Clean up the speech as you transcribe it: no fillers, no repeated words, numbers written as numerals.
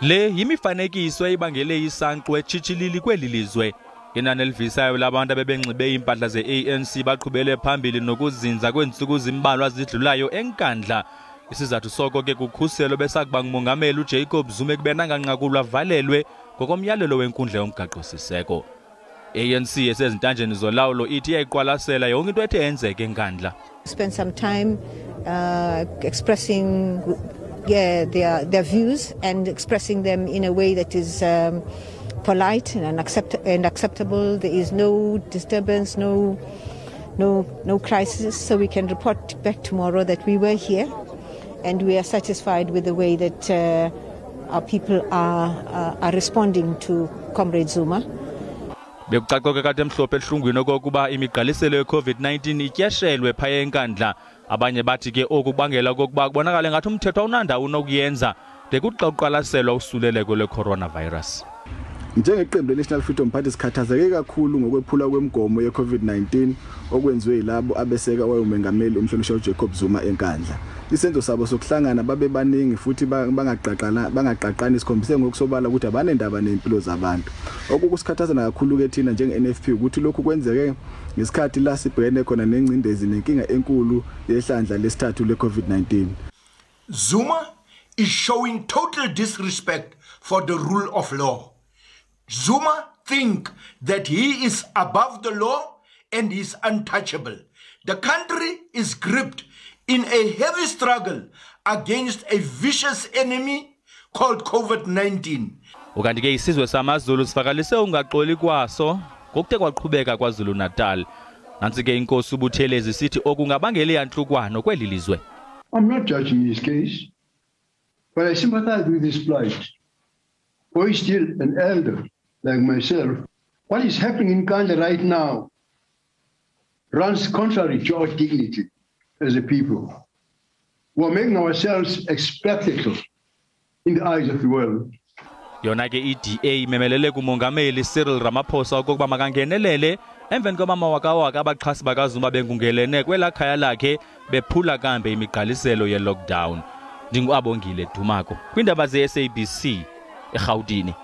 Le yimifanekiso ebangele isankxwe chichilili kweli lizwe. Inani elivisayo labantu abebenxibe impahla ze-ANC baqhubele phambili nokuzinza kweentsuku zimbalwa zidlulayo eNkandla. Isizathu soko ke kukhuselo besakuba ngumongameli uJacob Zuma kubenanganqakulwa valelwe ngokomyalelo wenkundla yomgaqo-siseko. ANC esezintanjeni zolawulo ithi yayiqwalasela yonke into ethe yenzeka eNkandla. Spend some time expressing their views and expressing them in a way that is polite and acceptable. There is no disturbance, no crisis, so we can report back tomorrow that we were here and we are satisfied with the way that our people are responding to Comrade Zuma. Bekucacoke kade mhlophe ehlungwini okokuba imigqaliselo ye-COVID-19 ityeshelwe phaya eNkandla. Abanye bathi ke oku kubangela okokuba kubonakale ngathi umthetho awunanda unokuyenza de kuqaqalaselwa usuleleko lwe-coronavirus. Njengeqembu le-National Freedom Party sikhathazeke kakhulu ngokwephula kwemigomo ye-COVID-19 okwenziwe yilabo abeseka wayengumengameli umhlonishwa uJacob Zuma eNkandla. Isenzo sabo sokuhlangana babe baningi futhi bangaqaqani sikhombise ngokusobala ukuthi abanendaba nempilo zabantu. Okukusikhathazana kakhulu ke thina njenge-NFP ukuthi lokhu kwenzeke ngesikhathi la sibhekene khona nengcindezi nenkinga enkulu yehlandla lesithathu le-COVID-19. Zuma is showing total disrespect for the rule of law. Zuma thinks that he is above the law and he is untouchable. The country is gripped in a heavy struggle against a vicious enemy called COVID-19. Ukanti ke isizwe samaZulu sifakalise ungaxoli kwaso ngokuthe kwaqhubeka kwaZulu Natal. Nansi ke inkosi uButhelezi sithi okungabangela iyanhlukwano kweli lizwe. I'm not judging his case, but I sympathize with his plight. For he's still an elder like myself. What is happening in Kandla right now runs contrary to our dignity as a people. We're making ourselves a spectacle in the eyes of the world. Yona ke iDA imemelele kumongameli Cyril Ramaphosa ukuba makangenelele emveni kwamawakawaka abaxhasi bakaZuma bengungelene kwelakhaya lakhe bephula kambe imigqaliselo ye-lockdown. NdinguAbongile Dumako kwindaba ze-SABC eGauteng.